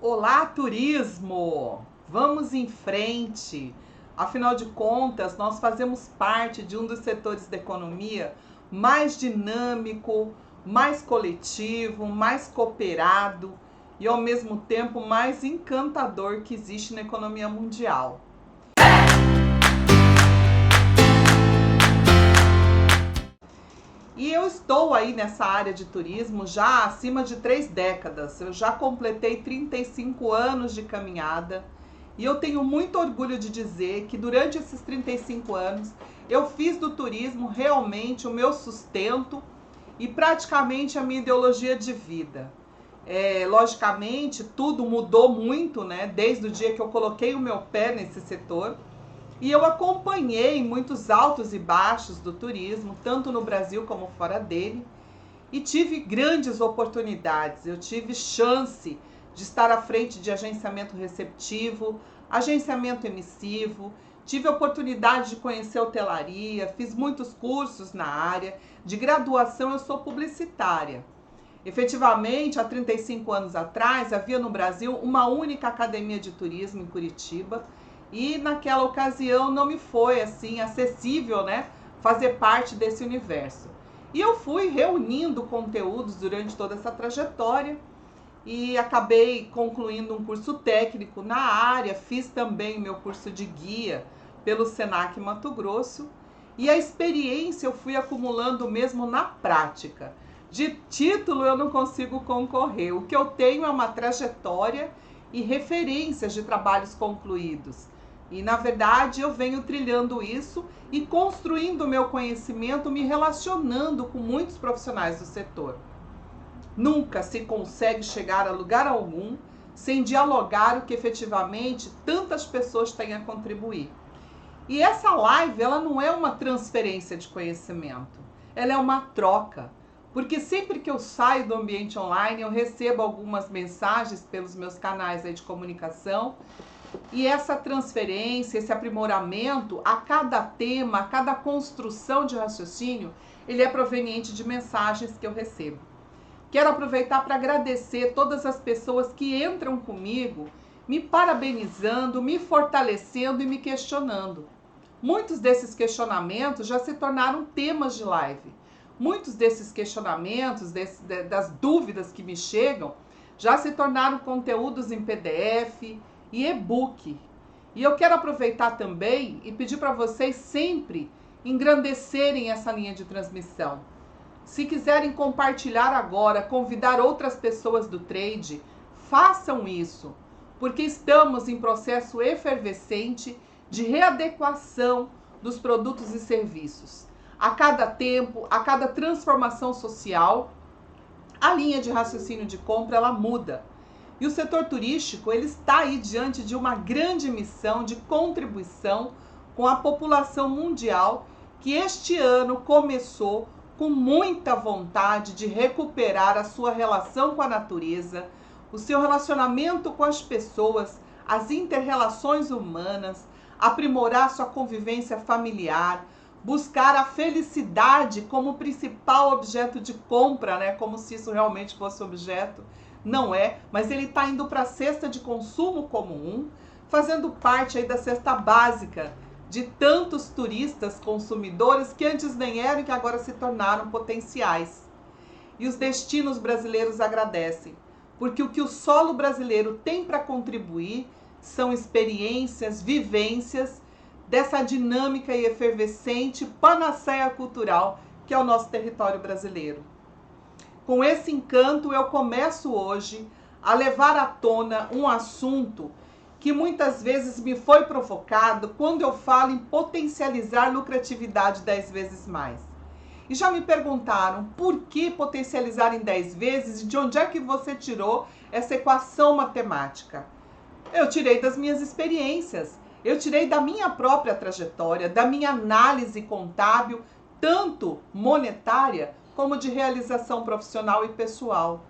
Olá, turismo! Vamos em frente! Afinal de contas, nós fazemos parte de um dos setores da economia mais dinâmico, mais coletivo, mais cooperado e, ao mesmo tempo, mais encantador que existe na economia mundial. E eu estou aí nessa área de turismo já acima de 3 décadas. Eu já completei 35 anos de caminhada e eu tenho muito orgulho de dizer que durante esses 35 anos eu fiz do turismo realmente o meu sustento e praticamente a minha ideologia de vida. Logicamente, tudo mudou muito, né? Desde o dia que eu coloquei o meu pé nesse setor. E eu acompanhei muitos altos e baixos do turismo, tanto no Brasil como fora dele, e tive grandes oportunidades. Eu tive chance de estar à frente de agenciamento receptivo, agenciamento emissivo, tive oportunidade de conhecer hotelaria, fiz muitos cursos na área. De graduação, eu sou publicitária. Efetivamente, há 35 anos atrás, havia no Brasil uma única academia de turismo em Curitiba, e naquela ocasião não me foi assim acessível, né, fazer parte desse universo. E eu fui reunindo conteúdos durante toda essa trajetória e acabei concluindo um curso técnico na área, fiz também meu curso de guia pelo Senac Mato Grosso, e a experiência eu fui acumulando mesmo na prática. De título eu não consigo concorrer, o que eu tenho é uma trajetória e referências de trabalhos concluídos. E, na verdade, eu venho trilhando isso e construindo o meu conhecimento, me relacionando com muitos profissionais do setor. Nunca se consegue chegar a lugar algum sem dialogar o que efetivamente tantas pessoas têm a contribuir. E essa live, ela não é uma transferência de conhecimento, ela é uma troca. Porque sempre que eu saio do ambiente online, eu recebo algumas mensagens pelos meus canais aí de comunicação. E essa transferência, esse aprimoramento, a cada tema, a cada construção de raciocínio, ele é proveniente de mensagens que eu recebo. Quero aproveitar para agradecer todas as pessoas que entram comigo, me parabenizando, me fortalecendo e me questionando. Muitos desses questionamentos já se tornaram temas de live. Muitos desses questionamentos, das dúvidas que me chegam, já se tornaram conteúdos em PDF e e-book. E eu quero aproveitar também e pedir para vocês sempre engrandecerem essa linha de transmissão. Se quiserem compartilhar agora, convidar outras pessoas do trade, façam isso, porque estamos em processo efervescente de readequação dos produtos e serviços. A cada tempo, a cada transformação social, a linha de raciocínio de compra ela muda. E o setor turístico ele está aí diante de uma grande missão de contribuição com a população mundial, que este ano começou com muita vontade de recuperar a sua relação com a natureza, o seu relacionamento com as pessoas, as inter-relações humanas, aprimorar sua convivência familiar, buscar a felicidade como principal objeto de compra, né? Como se isso realmente fosse objeto. Não é, mas ele está indo para a cesta de consumo comum, fazendo parte aí da cesta básica de tantos turistas consumidores que antes nem eram e que agora se tornaram potenciais. E os destinos brasileiros agradecem, porque o que o solo brasileiro tem para contribuir são experiências, vivências dessa dinâmica e efervescente panaceia cultural que é o nosso território brasileiro. Com esse encanto, eu começo hoje a levar à tona um assunto que muitas vezes me foi provocado quando eu falo em potencializar lucratividade 10 vezes mais. E já me perguntaram por que potencializar em 10 vezes e de onde é que você tirou essa equação matemática? Eu tirei das minhas experiências, eu tirei da minha própria trajetória, da minha análise contábil, tanto monetária como de realização profissional e pessoal.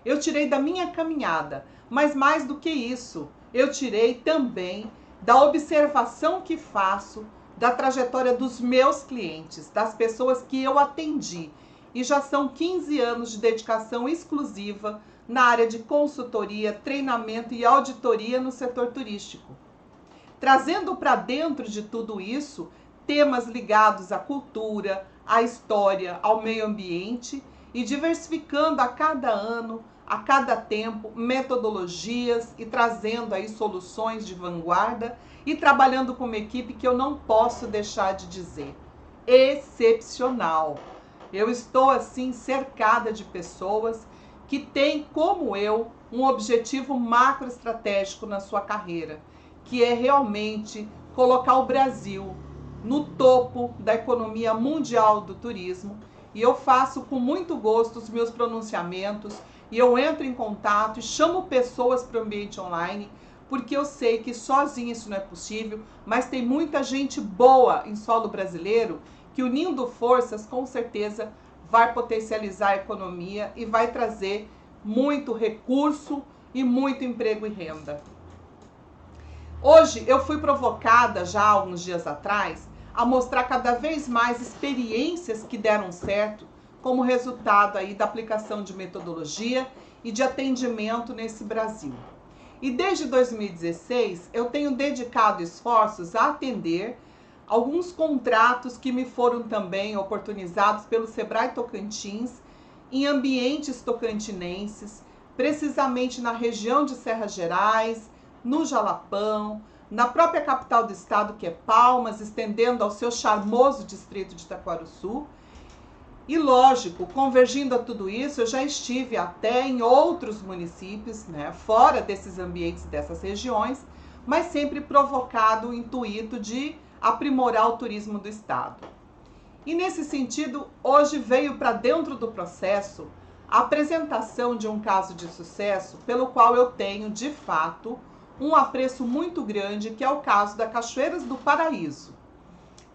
Eu tirei da minha caminhada, mas mais do que isso, eu tirei também da observação que faço da trajetória dos meus clientes, das pessoas que eu atendi. E já são 15 anos de dedicação exclusiva na área de consultoria, treinamento e auditoria no setor turístico, trazendo para dentro de tudo isso temas ligados à cultura, à história, ao meio ambiente e diversificando a cada ano, a cada tempo, metodologias e trazendo aí soluções de vanguarda e trabalhando com uma equipe que eu não posso deixar de dizer, excepcional. Eu estou assim cercada de pessoas que têm, como eu, um objetivo macroestratégico na sua carreira, que é realmente colocar o Brasil no topo da economia mundial do turismo. E eu faço com muito gosto os meus pronunciamentos e eu entro em contato e chamo pessoas para o ambiente online, porque eu sei que sozinho isso não é possível, mas tem muita gente boa em solo brasileiro que, unindo forças, com certeza vai potencializar a economia e vai trazer muito recurso e muito emprego e renda. Hoje eu fui provocada já há alguns dias atrás a mostrar cada vez mais experiências que deram certo como resultado aí da aplicação de metodologia e de atendimento nesse Brasil. E desde 2016 eu tenho dedicado esforços a atender alguns contratos que me foram também oportunizados pelo Sebrae Tocantins em ambientes tocantinenses, precisamente na região de Serras Gerais, no Jalapão, na própria capital do estado, que é Palmas, estendendo ao seu charmoso distrito de Itaquaruçu. E lógico, convergindo a tudo isso, eu já estive até em outros municípios, né, fora desses ambientes, dessas regiões, mas sempre provocado o intuito de aprimorar o turismo do estado. E nesse sentido, hoje veio para dentro do processo a apresentação de um caso de sucesso pelo qual eu tenho, de fato, um apreço muito grande, que é o caso da Cachoeiras do Paraíso.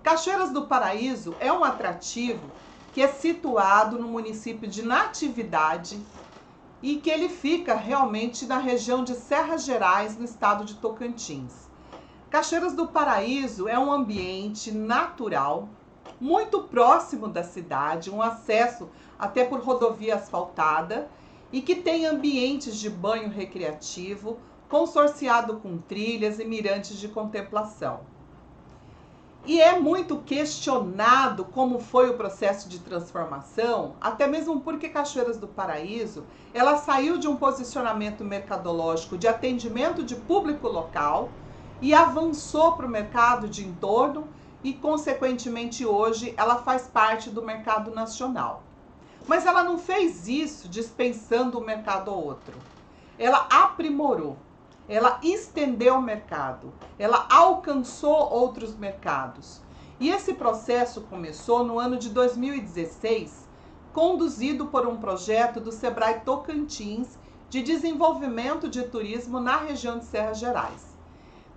Cachoeiras do Paraíso é um atrativo que é situado no município de Natividade e que ele fica realmente na região de Serras Gerais, no estado de Tocantins. Cachoeiras do Paraíso é um ambiente natural, muito próximo da cidade, um acesso até por rodovia asfaltada e que tem ambientes de banho recreativo, consorciado com trilhas e mirantes de contemplação. E é muito questionado como foi o processo de transformação, até mesmo porque Cachoeiras do Paraíso, ela saiu de um posicionamento mercadológico de atendimento de público local e avançou para o mercado de entorno e, consequentemente, hoje ela faz parte do mercado nacional. Mas ela não fez isso dispensando o mercado ao outro. Ela aprimorou. Ela estendeu o mercado, ela alcançou outros mercados. E esse processo começou no ano de 2016, conduzido por um projeto do Sebrae Tocantins de desenvolvimento de turismo na região de Serras Gerais.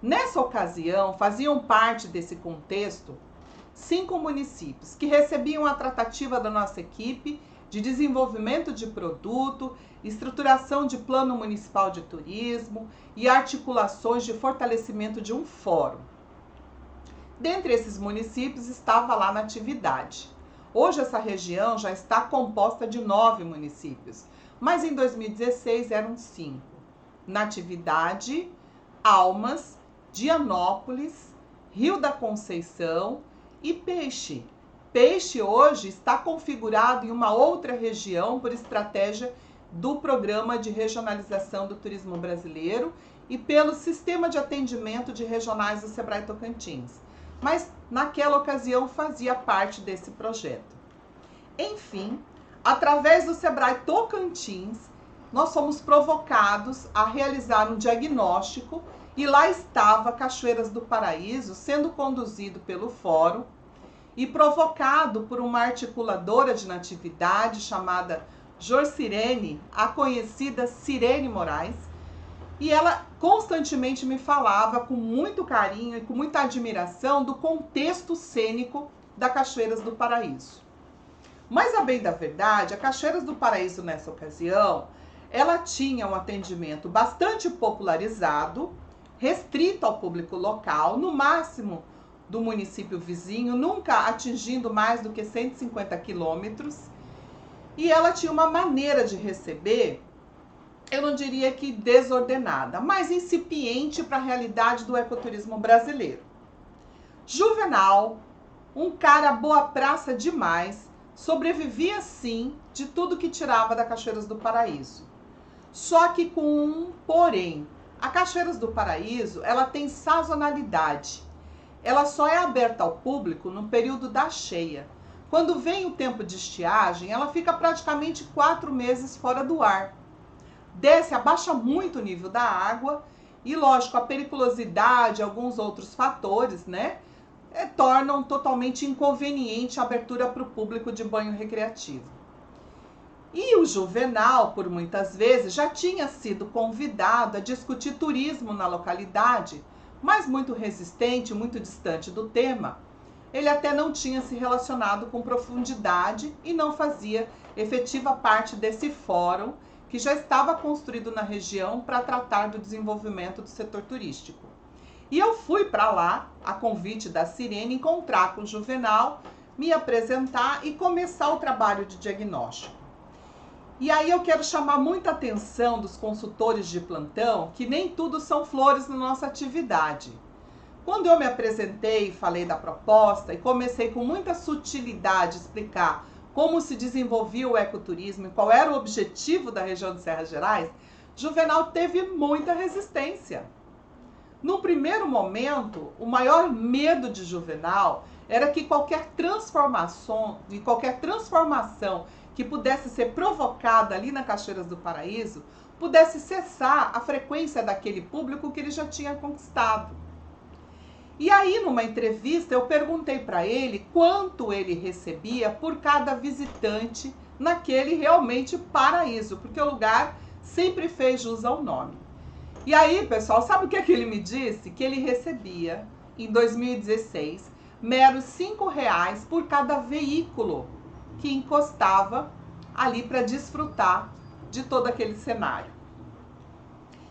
Nessa ocasião, faziam parte desse contexto 5 municípios que recebiam a tratativa da nossa equipe de desenvolvimento de produto, estruturação de plano municipal de turismo e articulações de fortalecimento de um fórum. Dentre esses municípios estava lá Natividade. Hoje essa região já está composta de 9 municípios, mas em 2016 eram 5. Natividade, Almas, Dianópolis, Rio da Conceição e Peixe. Peixe hoje está configurado em uma outra região por estratégia do Programa de Regionalização do Turismo Brasileiro e pelo Sistema de Atendimento de Regionais do Sebrae Tocantins. Mas naquela ocasião fazia parte desse projeto. Enfim, através do Sebrae Tocantins, nós fomos provocados a realizar um diagnóstico e lá estava Cachoeiras do Paraíso sendo conduzido pelo Fórum e provocado por uma articuladora de Natividade chamada Jorcirene, a conhecida Cirene Moraes, e ela constantemente me falava com muito carinho e com muita admiração do contexto cênico da Cachoeiras do Paraíso. Mas, a bem da verdade, a Cachoeiras do Paraíso, nessa ocasião, ela tinha um atendimento bastante popularizado, restrito ao público local, no máximo do município vizinho, nunca atingindo mais do que 150 quilômetros, e ela tinha uma maneira de receber eu não diria que desordenada, mas incipiente para a realidade do ecoturismo brasileiro. Juvenal, um cara boa praça demais, sobrevivia sim de tudo que tirava da Cachoeiras do Paraíso. Só que com um porém. A Cachoeiras do Paraíso, ela tem sazonalidade. Ela só é aberta ao público no período da cheia. Quando vem o tempo de estiagem, ela fica praticamente 4 meses fora do ar. Desce, abaixa muito o nível da água e, lógico, a periculosidade, alguns outros fatores, né, tornam totalmente inconveniente a abertura para o público de banho recreativo. E o Juvenal, por muitas vezes, já tinha sido convidado a discutir turismo na localidade, mas muito resistente, muito distante do tema. Ele até não tinha se relacionado com profundidade e não fazia efetiva parte desse fórum que já estava construído na região para tratar do desenvolvimento do setor turístico. E eu fui para lá, a convite da Sirene, encontrar com o Juvenal, me apresentar e começar o trabalho de diagnóstico. E aí eu quero chamar muita atenção dos consultores de plantão, que nem tudo são flores na nossa atividade. Quando eu me apresentei e falei da proposta e comecei com muita sutilidade explicar como se desenvolvia o ecoturismo e qual era o objetivo da região de Serras Gerais, Juvenal teve muita resistência. No primeiro momento, o maior medo de Juvenal era que qualquer transformação que pudesse ser provocada ali na Cachoeiras do Paraíso pudesse cessar a frequência daquele público que ele já tinha conquistado. E aí, numa entrevista, eu perguntei para ele quanto ele recebia por cada visitante naquele realmente paraíso, porque o lugar sempre fez jus ao nome. E aí, pessoal, sabe o que é que ele me disse? Que ele recebia, em 2016, meros R$5 por cada veículo que encostava ali para desfrutar de todo aquele cenário.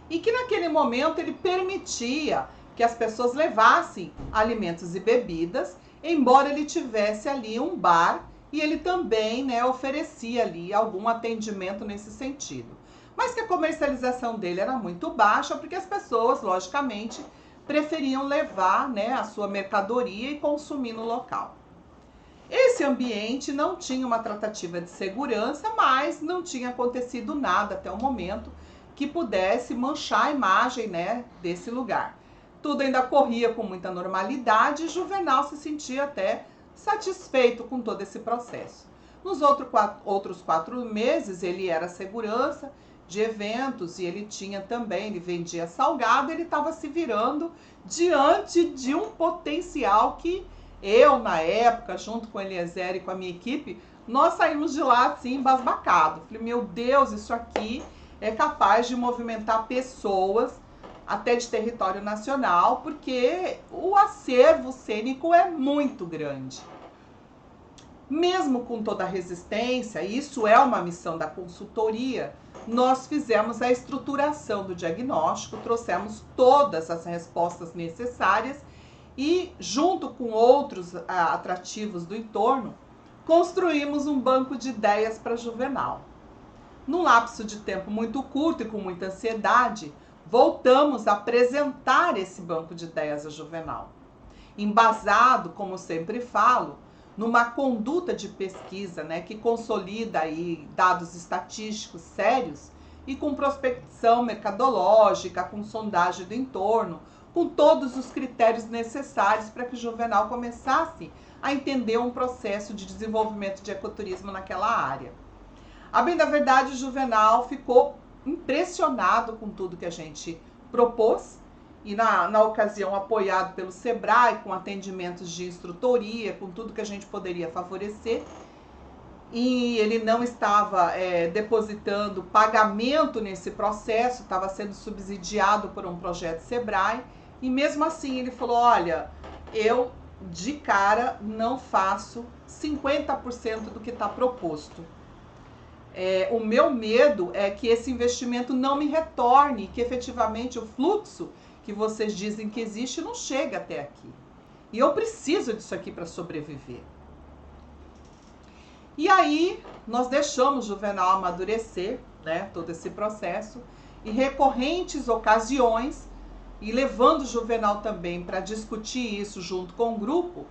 E que naquele momento ele permitia que as pessoas levassem alimentos e bebidas, embora ele tivesse ali um bar e ele também, né, oferecia ali algum atendimento nesse sentido. Mas que a comercialização dele era muito baixa, porque as pessoas, logicamente, preferiam levar, né, a sua mercadoria e consumir no local. Esse ambiente não tinha uma tratativa de segurança, mas não tinha acontecido nada até o momento que pudesse manchar a imagem, né, desse lugar. Tudo ainda corria com muita normalidade e Juvenal se sentia até satisfeito com todo esse processo. Nos outros 4 meses ele era segurança de eventos e ele vendia salgado, ele estava se virando diante de um potencial que eu, na época, junto com o Eliezer e com a minha equipe, nós saímos de lá assim, embasbacados. Falei, meu Deus, isso aqui é capaz de movimentar pessoas até de território nacional, porque o acervo cênico é muito grande. Mesmo com toda a resistência, e isso é uma missão da consultoria, nós fizemos a estruturação do diagnóstico, trouxemos todas as respostas necessárias e, junto com outros atrativos do entorno, construímos um banco de ideias para Juvenal. Num lapso de tempo muito curto e com muita ansiedade, voltamos a apresentar esse banco de ideias a Juvenal, embasado, como sempre falo, numa conduta de pesquisa, né, que consolida aí dados estatísticos sérios e com prospecção mercadológica, com sondagem do entorno, com todos os critérios necessários para que o Juvenal começasse a entender um processo de desenvolvimento de ecoturismo naquela área. A bem da verdade, o Juvenal ficou impressionado com tudo que a gente propôs e na ocasião apoiado pelo Sebrae, com atendimentos de instrutoria, com tudo que a gente poderia favorecer. E ele não estava depositando pagamento nesse processo, estava sendo subsidiado por um projeto Sebrae. E mesmo assim ele falou, olha, eu de cara não faço 50% do que está proposto. O meu medo é que esse investimento não me retorne, que efetivamente o fluxo que vocês dizem que existe não chega até aqui. E eu preciso disso aqui para sobreviver. E aí nós deixamos Juvenal amadurecer, né, todo esse processo, e recorrentes ocasiões, e levando Juvenal também para discutir isso junto com o grupo,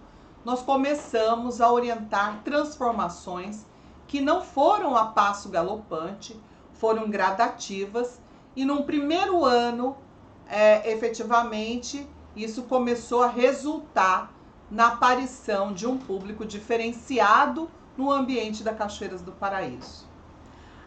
nós começamos a orientar transformações que não foram a passo galopante, foram gradativas, e num primeiro ano, efetivamente, isso começou a resultar na aparição de um público diferenciado no ambiente da Cachoeiras do Paraíso.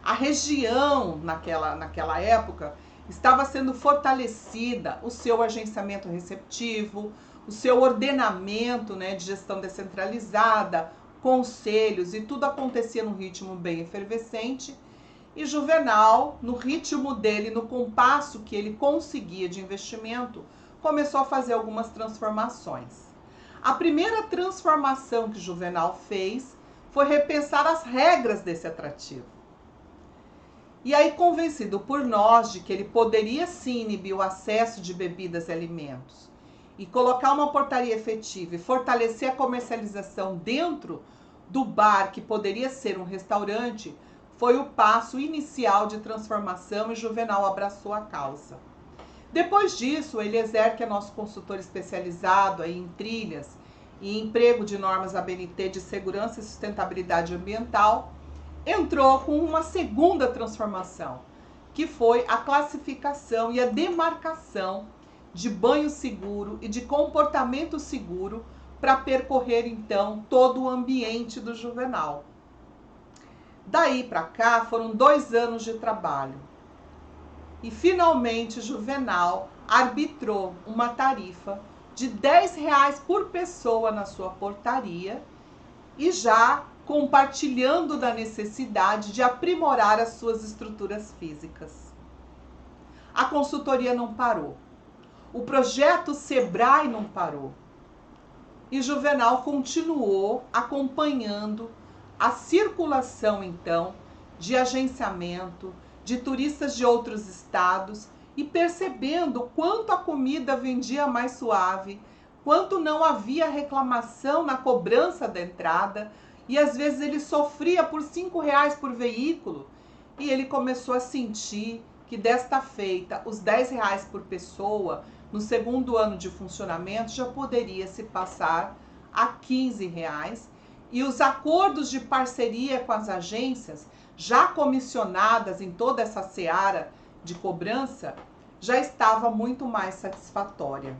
A região, naquela época, estava sendo fortalecida, o seu agenciamento receptivo, o seu ordenamento, né, de gestão descentralizada, conselhos, e tudo acontecia num ritmo bem efervescente. E Juvenal, no ritmo dele, no compasso que ele conseguia de investimento, começou a fazer algumas transformações. A primeira transformação que Juvenal fez foi repensar as regras desse atrativo. E aí, convencido por nós de que ele poderia sim inibir o acesso de bebidas e alimentos e colocar uma portaria efetiva e fortalecer a comercialização dentro do bar, que poderia ser um restaurante, foi o passo inicial de transformação, e Juvenal abraçou a causa. Depois disso, Eliezer, que é nosso consultor especializado aí em trilhas e emprego de normas ABNT de segurança e sustentabilidade ambiental, entrou com uma segunda transformação, que foi a classificação e a demarcação de banho seguro e de comportamento seguro para percorrer, então, todo o ambiente do Juvenal. Daí para cá foram 2 anos de trabalho. E finalmente Juvenal arbitrou uma tarifa de R$10 por pessoa na sua portaria, e já compartilhando da necessidade de aprimorar as suas estruturas físicas. A consultoria não parou. O projeto Sebrae não parou. E Juvenal continuou acompanhando a circulação, então, de agenciamento, de turistas de outros estados, e percebendo quanto a comida vendia mais suave, quanto não havia reclamação na cobrança da entrada, e às vezes ele sofria por R$5 por veículo, e ele começou a sentir que desta feita os R$10 por pessoa no segundo ano de funcionamento já poderia se passar a R$15, e os acordos de parceria com as agências, já comissionadas em toda essa seara de cobrança, já estava muito mais satisfatória.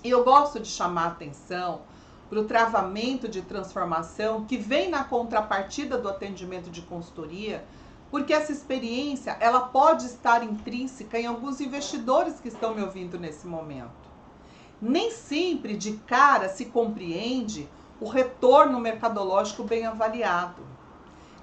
E eu gosto de chamar a atenção para o travamento de transformação que vem na contrapartida do atendimento de consultoria, porque essa experiência ela pode estar intrínseca em alguns investidores que estão me ouvindo nesse momento. Nem sempre de cara se compreende o retorno mercadológico bem avaliado.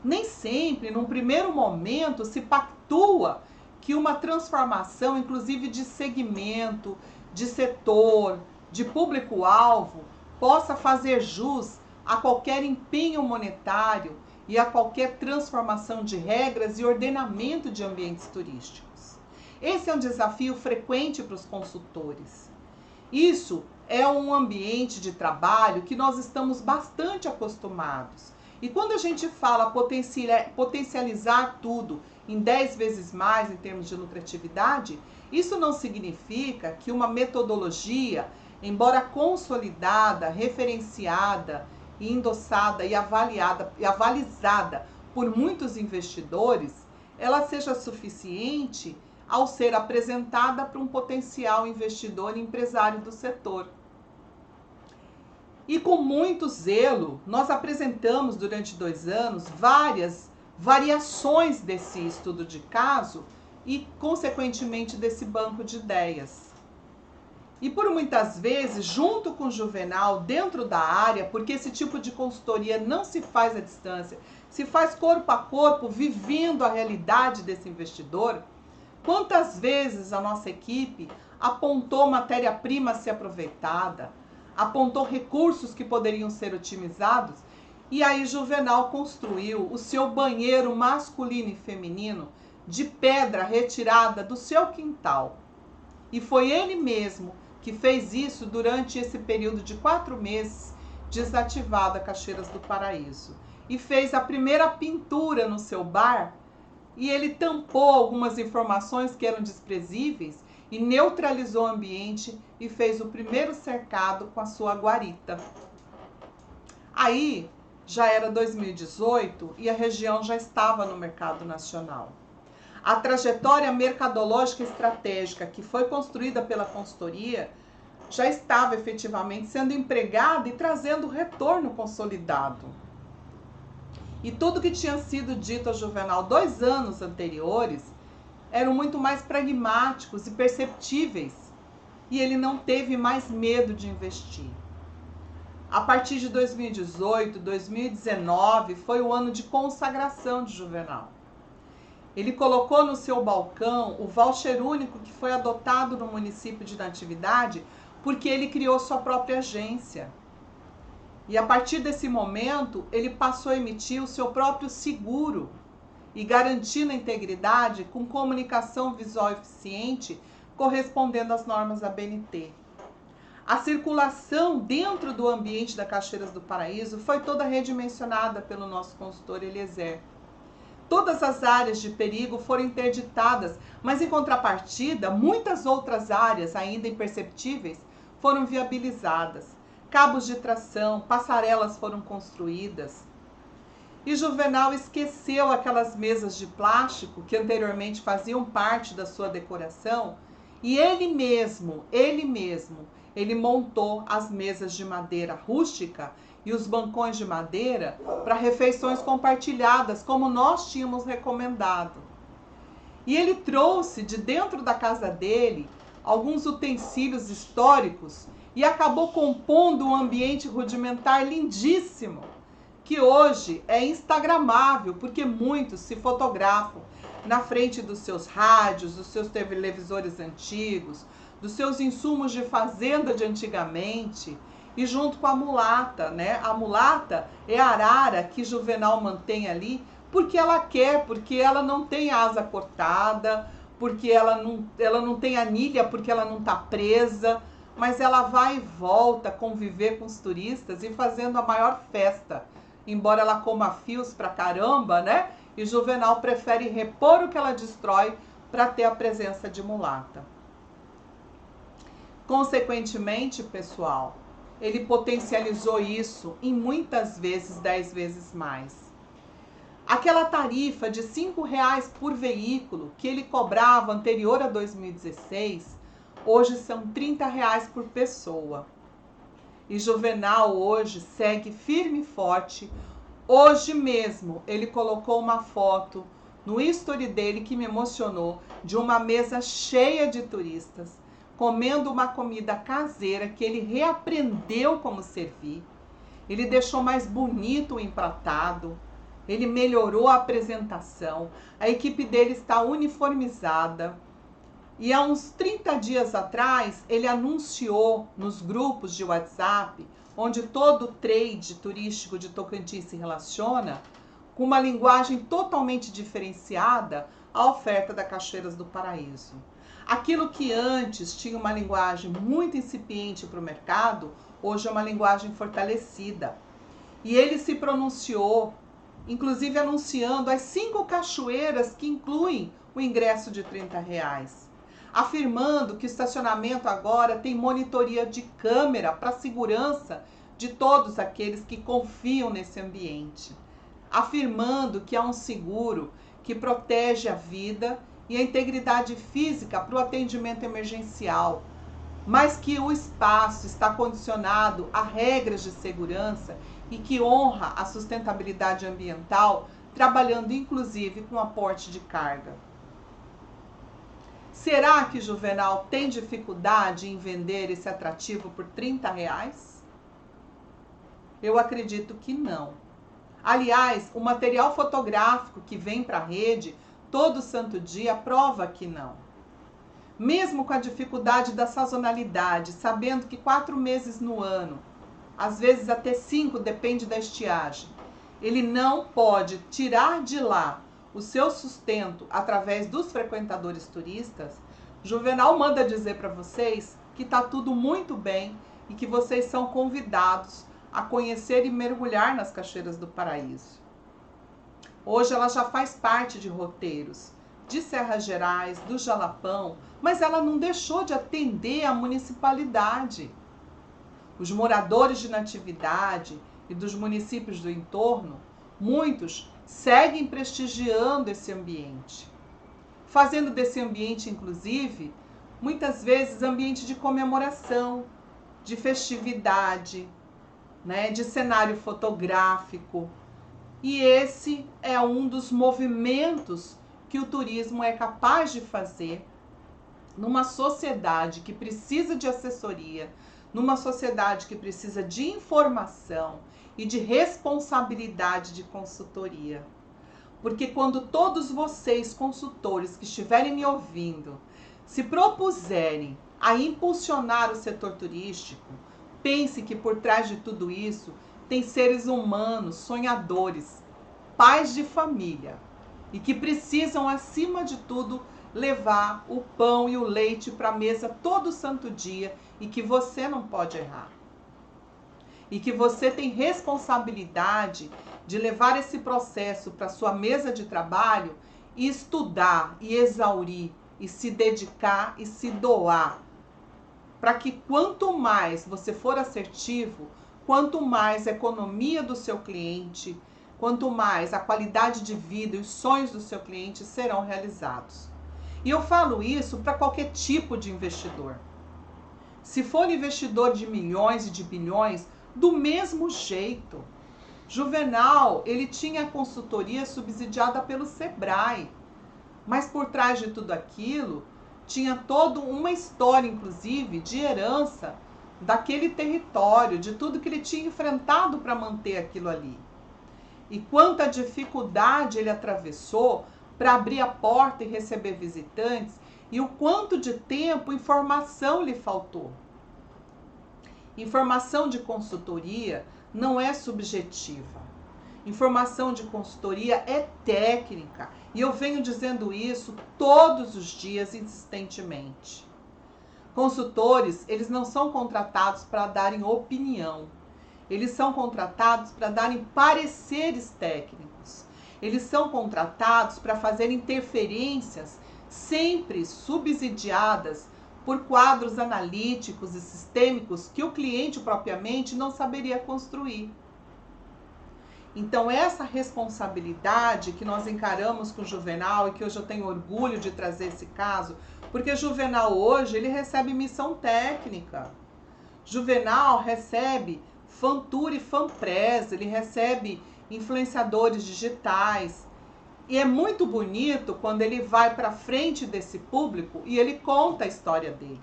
Nem sempre, num primeiro momento, se pactua que uma transformação, inclusive de segmento, de setor, de público-alvo, possa fazer jus a qualquer empenho monetário e a qualquer transformação de regras e ordenamento de ambientes turísticos. Esse é um desafio frequente para os consultores. Isso é um ambiente de trabalho que nós estamos bastante acostumados. E quando a gente fala potencializar tudo em 10 vezes mais em termos de lucratividade, isso não significa que uma metodologia, embora consolidada, referenciada, endossada e avalizada por muitos investidores, ela seja suficiente ao ser apresentada para um potencial investidor e empresário do setor. E com muito zelo, nós apresentamos durante 2 anos várias variações desse estudo de caso e, consequentemente, desse banco de ideias. E por muitas vezes, junto com o Juvenal, dentro da área, porque esse tipo de consultoria não se faz à distância, se faz corpo a corpo, vivendo a realidade desse investidor, quantas vezes a nossa equipe apontou matéria-prima a ser aproveitada, apontou recursos que poderiam ser otimizados, e aí Juvenal construiu o seu banheiro masculino e feminino de pedra retirada do seu quintal. E foi ele mesmo que fez isso durante esse período de 4 meses desativado a Cachoeiras do Paraíso. e fez a primeira pintura no seu bar, e ele tampou algumas informações que eram desprezíveis e neutralizou o ambiente e fez o primeiro cercado com a sua guarita. Aí já era 2018 e a região já estava no mercado nacional. A trajetória mercadológica estratégica que foi construída pela consultoria já estava efetivamente sendo empregada e trazendo retorno consolidado. E tudo que tinha sido dito a Juvenal 2 anos anteriores eram muito mais pragmáticos e perceptíveis, e ele não teve mais medo de investir. A partir de 2018, 2019 foi o ano de consagração de Juvenal. Ele colocou no seu balcão o voucher único que foi adotado no município de Natividade, porque ele criou sua própria agência. E a partir desse momento, ele passou a emitir o seu próprio seguro e garantindo a integridade com comunicação visual eficiente, correspondendo às normas da ABNT. A circulação dentro do ambiente da Cachoeiras do Paraíso foi toda redimensionada pelo nosso consultor Eliezer. Todas as áreas de perigo foram interditadas, mas em contrapartida, muitas outras áreas ainda imperceptíveis foram viabilizadas. Cabos de tração, passarelas foram construídas. E Juvenal esqueceu aquelas mesas de plástico que anteriormente faziam parte da sua decoração e ele montou as mesas de madeira rústica e os bancões de madeira para refeições compartilhadas, como nós tínhamos recomendado. E ele trouxe de dentro da casa dele alguns utensílios históricos e acabou compondo um ambiente rudimentar lindíssimo, que hoje é instagramável, porque muitos se fotografam na frente dos seus rádios, dos seus televisores antigos, dos seus insumos de fazenda de antigamente, e junto com a mulata, né? A mulata é a arara que Juvenal mantém ali, porque ela quer, porque ela não tem asa cortada, porque ela não tem anilha, porque ela não está presa, mas ela vai e volta conviver com os turistas e fazendo a maior festa, embora ela coma fios pra caramba, né? E Juvenal prefere repor o que ela destrói para ter a presença de mulata. Consequentemente, pessoal, ele potencializou isso em muitas vezes 10 vezes mais. Aquela tarifa de R$5 por veículo que ele cobrava anterior a 2016, hoje são R$30 por pessoa. E Juvenal hoje segue firme e forte. Hoje mesmo ele colocou uma foto no history dele que me emocionou, de uma mesa cheia de turistas, comendo uma comida caseira que ele reaprendeu como servir. Ele deixou mais bonito o empratado, ele melhorou a apresentação, a equipe dele está uniformizada. E há uns 30 dias atrás, ele anunciou nos grupos de WhatsApp, onde todo o trade turístico de Tocantins se relaciona, com uma linguagem totalmente diferenciada, a oferta da Cachoeiras do Paraíso. Aquilo que antes tinha uma linguagem muito incipiente para o mercado, hoje é uma linguagem fortalecida. E ele se pronunciou, inclusive anunciando as 5 cachoeiras que incluem o ingresso de R$30, afirmando que o estacionamento agora tem monitoria de câmera para a segurança de todos aqueles que confiam nesse ambiente, afirmando que há um seguro que protege a vida e a integridade física para o atendimento emergencial, mas que o espaço está condicionado a regras de segurança e que honra a sustentabilidade ambiental, trabalhando inclusive com aporte de carga. Será que Juvenal tem dificuldade em vender esse atrativo por R$30? Eu acredito que não. Aliás, o material fotográfico que vem para a rede todo santo dia prova que não. Mesmo com a dificuldade da sazonalidade, sabendo que 4 meses no ano, às vezes até 5, depende da estiagem, ele não pode tirar de lá o seu sustento através dos frequentadores turistas. Juvenal manda dizer para vocês que está tudo muito bem e que vocês são convidados a conhecer e mergulhar nas Cachoeiras do Paraíso. Hoje ela já faz parte de roteiros de Serras Gerais, do Jalapão, mas ela não deixou de atender a municipalidade. Os moradores de Natividade e dos municípios do entorno, muitos seguem prestigiando esse ambiente, fazendo desse ambiente, inclusive, muitas vezes ambiente de comemoração, de festividade, né, de cenário fotográfico. E esse é um dos movimentos que o turismo é capaz de fazer numa sociedade que precisa de assessoria, numa sociedade que precisa de informação e de responsabilidade de consultoria. Porque quando todos vocês, consultores que estiverem me ouvindo, se propuserem a impulsionar o setor turístico, pense que por trás de tudo isso tem seres humanos, sonhadores, pais de família e que precisam, acima de tudo, levar o pão e o leite para a mesa todo santo dia e que você não pode errar. E que você tem responsabilidade de levar esse processo para sua mesa de trabalho e estudar e exaurir e se dedicar e se doar. Para que quanto mais você for assertivo, quanto mais a economia do seu cliente, quanto mais a qualidade de vida e os sonhos do seu cliente serão realizados. E eu falo isso para qualquer tipo de investidor. Se for investidor de milhões e de bilhões, do mesmo jeito. Juvenal, ele tinha a consultoria subsidiada pelo Sebrae, mas por trás de tudo aquilo, tinha toda uma história, inclusive, de herança daquele território, de tudo que ele tinha enfrentado para manter aquilo ali. E quanta dificuldade ele atravessou para abrir a porta e receber visitantes, e o quanto de tempo informação lhe faltou. Informação de consultoria não é subjetiva. Informação de consultoria é técnica. E eu venho dizendo isso todos os dias, insistentemente. Consultores, eles não são contratados para darem opinião. Eles são contratados para darem pareceres técnicos. Eles são contratados para fazer interferências sempre subsidiadas por quadros analíticos e sistêmicos que o cliente propriamente não saberia construir. Então essa responsabilidade que nós encaramos com o Juvenal e que hoje eu tenho orgulho de trazer esse caso, porque Juvenal hoje ele recebe missão técnica. Juvenal recebe Fantour e Fanpress, ele recebe influenciadores digitais. E é muito bonito quando ele vai para frente desse público e ele conta a história dele.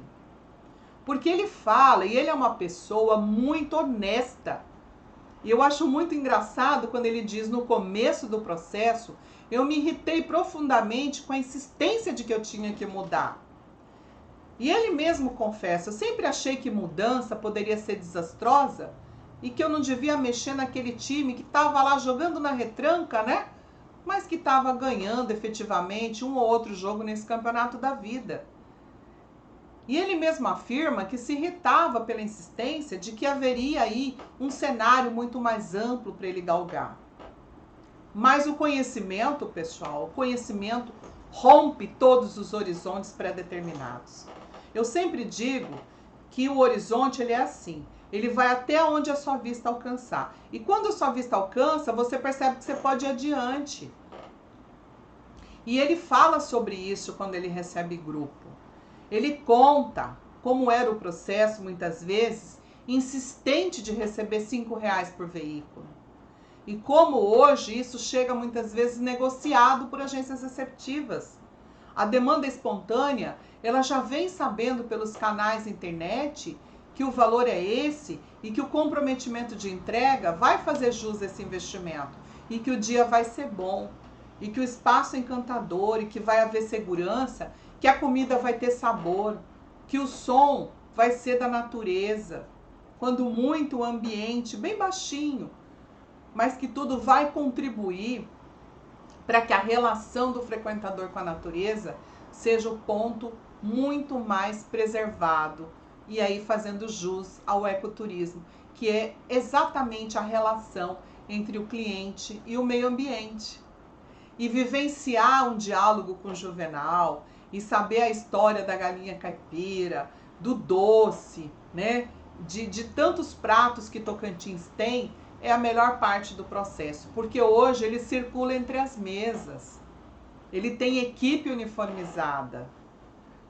Porque ele fala, e ele é uma pessoa muito honesta. E eu acho muito engraçado quando ele diz no começo do processo, eu me irritei profundamente com a insistência de que eu tinha que mudar. E ele mesmo confessa, eu sempre achei que mudança poderia ser desastrosa e que eu não devia mexer naquele time que estava lá jogando na retranca, né? Mas que estava ganhando efetivamente um ou outro jogo nesse campeonato da vida. E ele mesmo afirma que se irritava pela insistência de que haveria aí um cenário muito mais amplo para ele galgar. Mas o conhecimento, pessoal, o conhecimento rompe todos os horizontes pré-determinados. Eu sempre digo que o horizonte ele é assim, ele vai até onde a sua vista alcançar. E quando a sua vista alcança, você percebe que você pode ir adiante. E ele fala sobre isso quando ele recebe grupo. Ele conta como era o processo, muitas vezes, insistente de receber R$5 por veículo. E como hoje isso chega muitas vezes negociado por agências receptivas. A demanda espontânea, ela já vem sabendo pelos canais da internet que o valor é esse e que o comprometimento de entrega vai fazer jus a esse investimento e que o dia vai ser bom e que o espaço é encantador e que vai haver segurança, que a comida vai ter sabor, que o som vai ser da natureza, quando muito o ambiente bem baixinho, mas que tudo vai contribuir para que a relação do frequentador com a natureza seja o ponto muito mais preservado e aí fazendo jus ao ecoturismo, que é exatamente a relação entre o cliente e o meio ambiente. e vivenciar um diálogo com o Juvenal e saber a história da galinha caipira, do doce, né? De tantos pratos que Tocantins tem, é a melhor parte do processo, porque hoje ele circula entre as mesas, ele tem equipe uniformizada.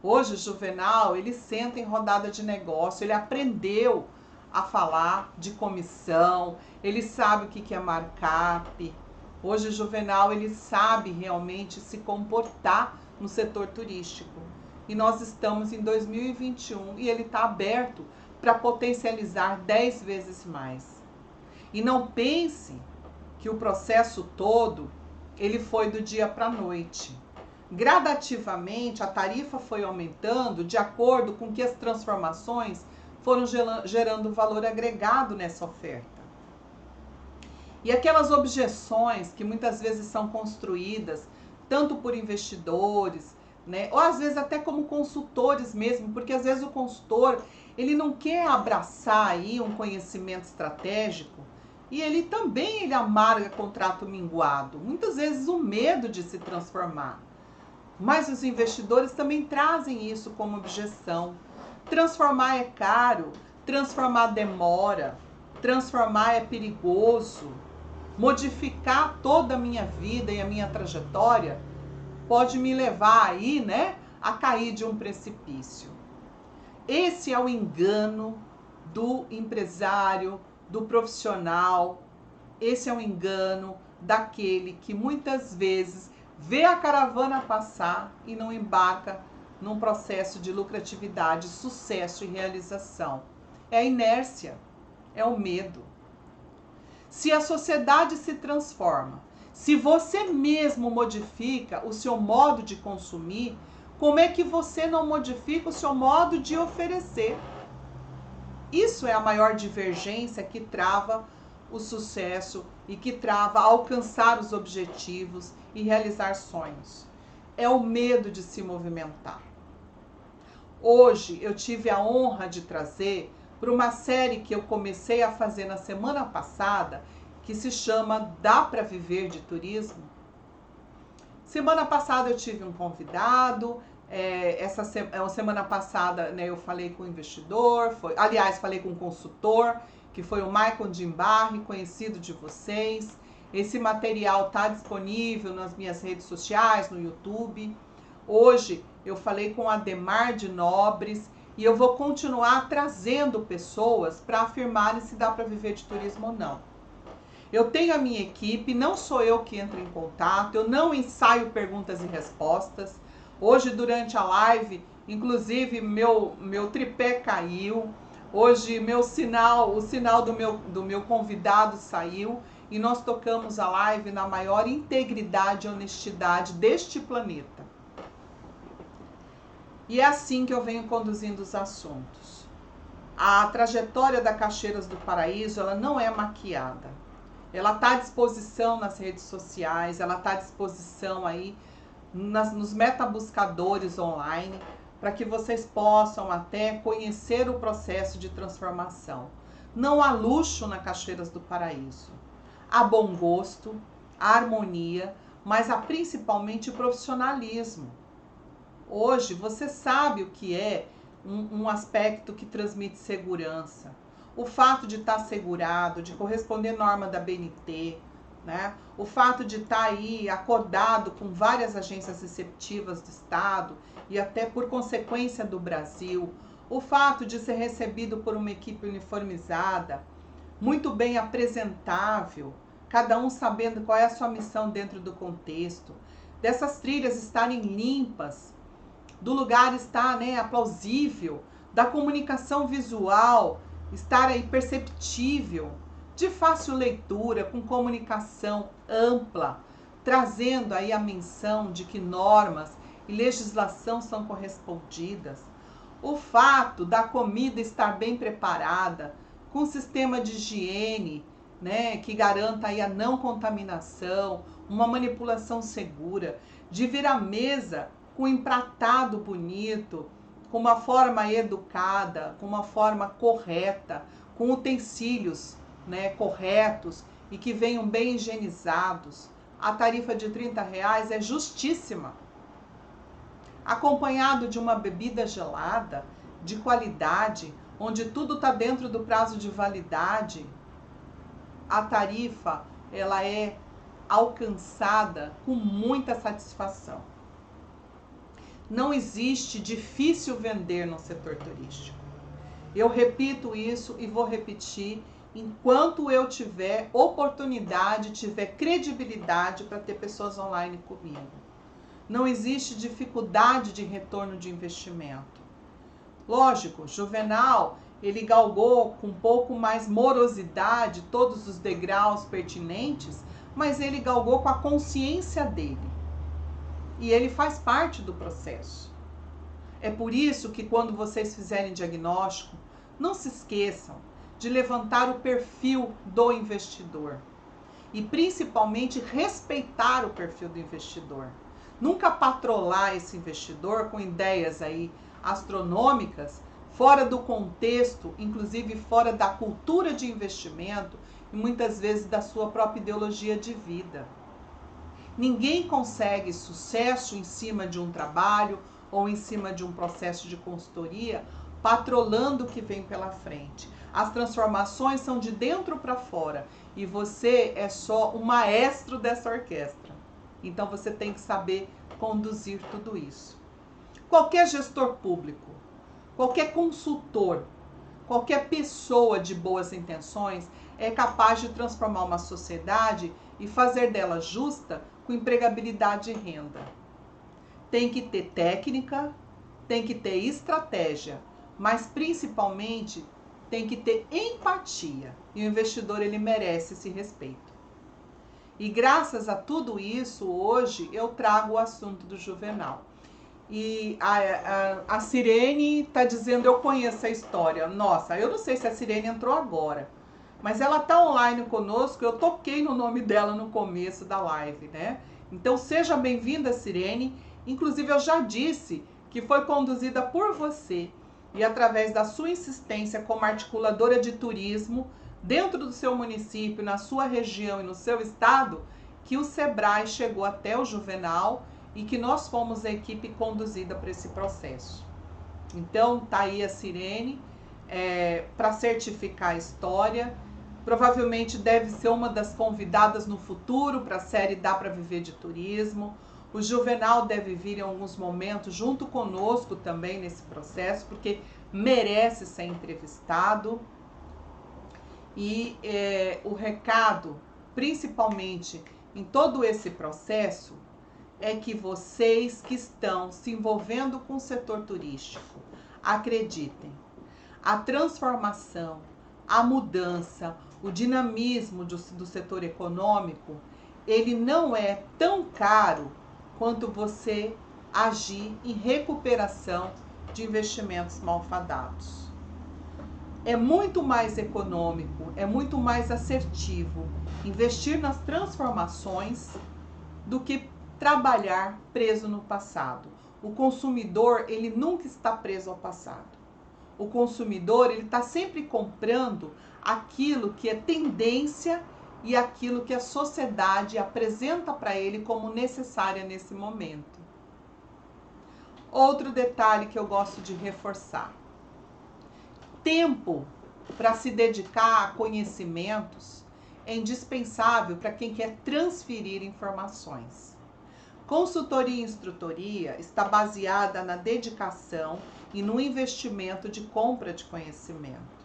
Hoje o Juvenal, ele senta em rodada de negócio, ele aprendeu a falar de comissão, ele sabe o que é markup. Hoje o Juvenal, ele sabe realmente se comportar no setor turístico. E nós estamos em 2021 e ele está aberto para potencializar 10 vezes mais. E não pense que o processo todo, ele foi do dia para a noite. Gradativamente, a tarifa foi aumentando de acordo com que as transformações foram gerando valor agregado nessa oferta. E aquelas objeções que muitas vezes são construídas, tanto por investidores, né, ou às vezes até como consultores mesmo, porque às vezes o consultor, ele não quer abraçar aí um conhecimento estratégico e ele amarga contrato minguado, muitas vezes o medo de se transformar. Mas os investidores também trazem isso como objeção. Transformar é caro, transformar demora, transformar é perigoso. Modificar toda a minha vida e a minha trajetória pode me levar aí, né, a cair de um precipício. Esse é o engano do empresário, do profissional. Esse é o engano daquele que muitas vezes vê a caravana passar e não embarca num processo de lucratividade, sucesso e realização. É a inércia, é o medo. Se a sociedade se transforma, se você mesmo modifica o seu modo de consumir, como é que você não modifica o seu modo de oferecer? Isso é a maior divergência que trava o sucesso e que trava alcançar os objetivos e realizar sonhos. É o medo de se movimentar. Hoje eu tive a honra de trazer para uma série que eu comecei a fazer na semana passada, que se chama Dá para Viver de Turismo? Semana passada eu tive um convidado, semana passada, né, eu falei com o investidor, falei com o consultor, que foi o Michael Jimbarri, conhecido de vocês. Esse material está disponível nas minhas redes sociais, no YouTube. Hoje eu falei com Ademar de Nobres e eu vou continuar trazendo pessoas para afirmarem se dá para viver de turismo ou não. Eu tenho a minha equipe, não sou eu que entro em contato, eu não ensaio perguntas e respostas. Hoje, durante a live, inclusive, meu tripé caiu. Hoje, o sinal do meu convidado saiu e nós tocamos a live na maior integridade e honestidade deste planeta. E é assim que eu venho conduzindo os assuntos. A trajetória da Cachoeiras do Paraíso, ela não é maquiada. Ela está à disposição nas redes sociais, ela está à disposição aí nos metabuscadores online, para que vocês possam até conhecer o processo de transformação. Não há luxo na Cachoeiras do Paraíso. Há bom gosto, há harmonia, mas há principalmente profissionalismo. Hoje você sabe o que é um aspecto que transmite segurança. O fato de estar segurado, de corresponder à norma da BNT, né? O fato de estar aí acordado com várias agências receptivas do Estado e até por consequência do Brasil, o fato de ser recebido por uma equipe uniformizada, muito bem apresentável, cada um sabendo qual é a sua missão dentro do contexto, dessas trilhas estarem limpas, do lugar estar, né, aplausível, da comunicação visual estar aí perceptível, de fácil leitura, com comunicação ampla, trazendo aí a menção de que normas e legislação são correspondidas. O fato da comida estar bem preparada, com sistema de higiene, né, que garanta aí a não contaminação, uma manipulação segura, de vir à mesa com um empratado bonito, com uma forma educada, com uma forma correta, com utensílios, né, corretos e que venham bem higienizados, a tarifa de R$ 30 é justíssima. Acompanhado de uma bebida gelada, de qualidade, onde tudo está dentro do prazo de validade, a tarifa ela é alcançada com muita satisfação. Não existe difícil vender no setor turístico. Eu repito isso e vou repetir enquanto eu tiver oportunidade, tiver credibilidade para ter pessoas online comigo. Não existe dificuldade de retorno de investimento. Lógico, Juvenal, ele galgou com um pouco mais morosidade todos os degraus pertinentes, mas ele galgou com a consciência dele. E ele faz parte do processo. É por isso que quando vocês fizerem diagnóstico, não se esqueçam de levantar o perfil do investidor. E principalmente respeitar o perfil do investidor. Nunca patrolar esse investidor com ideias aí astronômicas, fora do contexto, inclusive fora da cultura de investimento e muitas vezes da sua própria ideologia de vida. Ninguém consegue sucesso em cima de um trabalho ou em cima de um processo de consultoria patrolando o que vem pela frente. As transformações são de dentro para fora e você é só o maestro dessa orquestra. Então você tem que saber conduzir tudo isso. Qualquer gestor público, qualquer consultor, qualquer pessoa de boas intenções é capaz de transformar uma sociedade e fazer dela justa com empregabilidade e renda. Tem que ter técnica, tem que ter estratégia, mas principalmente tem que ter empatia. E o investidor ele merece esse respeito. E graças a tudo isso, hoje eu trago o assunto do Juvenal. E a Sirene está dizendo, eu conheço a história. Nossa, eu não sei se a Sirene entrou agora, mas ela está online conosco, eu toquei no nome dela no começo da live, né? Então seja bem-vinda, Sirene. Inclusive eu já disse que foi conduzida por você e através da sua insistência como articuladora de turismo dentro do seu município, na sua região e no seu estado, que o Sebrae chegou até o Juvenal e que nós fomos a equipe conduzida para esse processo. Então, tá aí a Sirene para certificar a história. Provavelmente deve ser uma das convidadas no futuro para a série Dá para Viver de Turismo. O Juvenal deve vir em alguns momentos junto conosco também nesse processo, porque merece ser entrevistado. E o recado, principalmente em todo esse processo, é que vocês que estão se envolvendo com o setor turístico, acreditem, a transformação, a mudança, o dinamismo do setor econômico, ele não é tão caro quanto você agir em recuperação de investimentos malfadados. É muito mais econômico, é muito mais assertivo investir nas transformações do que trabalhar preso no passado. O consumidor, ele nunca está preso ao passado. O consumidor, ele está sempre comprando aquilo que é tendência e aquilo que a sociedade apresenta para ele como necessária nesse momento. Outro detalhe que eu gosto de reforçar. Tempo para se dedicar a conhecimentos é indispensável para quem quer transferir informações. Consultoria e instrutoria está baseada na dedicação e no investimento de compra de conhecimento.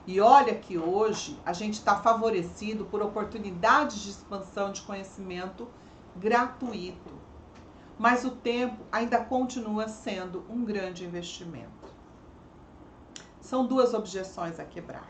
E olha que hoje a gente está favorecido por oportunidades de expansão de conhecimento gratuito. Mas o tempo ainda continua sendo um grande investimento. São duas objeções a quebrar.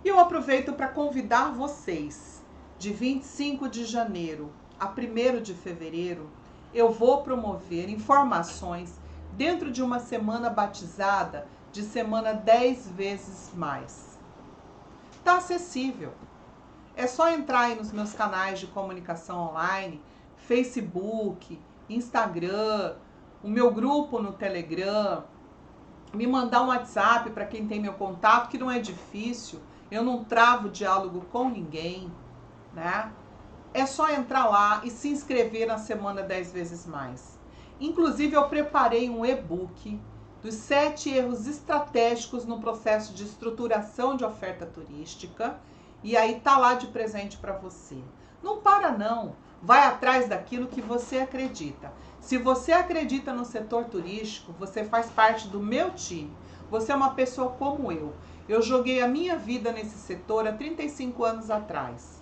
E eu aproveito para convidar vocês. De 25 de janeiro a 1º de fevereiro, eu vou promover informações dentro de uma semana batizada de Semana 10 vezes mais. Está acessível. É só entrar aí nos meus canais de comunicação online, Facebook, Instagram, o meu grupo no Telegram, me mandar um WhatsApp para quem tem meu contato, que não é difícil, eu não travo diálogo com ninguém. né? É só entrar lá e se inscrever na Semana 10 vezes mais. Inclusive, eu preparei um e-book dos 7 erros estratégicos no processo de estruturação de oferta turística. E aí tá lá de presente para você. Não para não, vai atrás daquilo que você acredita. Se você acredita no setor turístico, você faz parte do meu time. Você é uma pessoa como eu. Eu joguei a minha vida nesse setor há 35 anos atrás.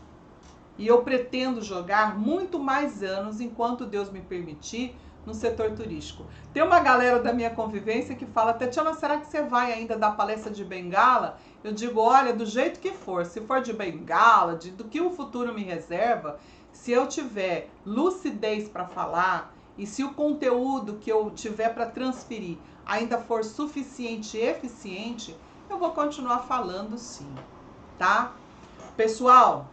E eu pretendo jogar muito mais anos, enquanto Deus me permitir, no setor turístico. Tem uma galera da minha convivência que fala: Tatiana, será que você vai ainda dar palestra de bengala? Eu digo: olha, do jeito que for, se for de bengala, do que o futuro me reserva, se eu tiver lucidez para falar e se o conteúdo que eu tiver para transferir ainda for suficiente e eficiente, eu vou continuar falando sim, tá? Pessoal,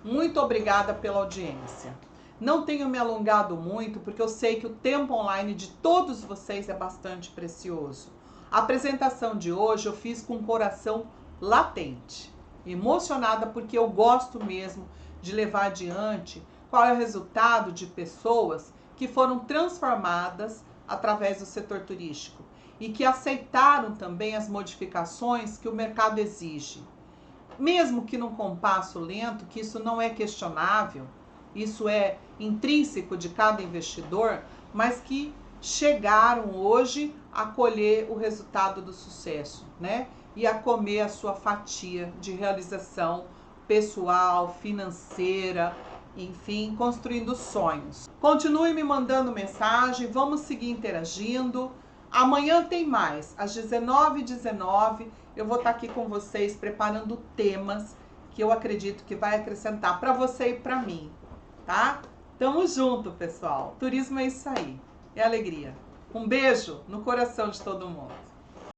muito obrigada pela audiência. Não tenho me alongado muito, porque eu sei que o tempo online de todos vocês é bastante precioso. A apresentação de hoje eu fiz com o coração latente, emocionada, porque eu gosto mesmo de levar adiante qual é o resultado de pessoas que foram transformadas através do setor turístico e que aceitaram também as modificações que o mercado exige. Mesmo que num compasso lento, que isso não é questionável, isso é intrínseco de cada investidor, mas que chegaram hoje a colher o resultado do sucesso, né? E a comer a sua fatia de realização pessoal, financeira, enfim, construindo sonhos. Continue me mandando mensagem, vamos seguir interagindo. Amanhã tem mais, às 19h19, eu vou estar aqui com vocês preparando temas que eu acredito que vai acrescentar para você e para mim, tá? Tamo junto, pessoal. Turismo é isso aí, é alegria. Um beijo no coração de todo mundo.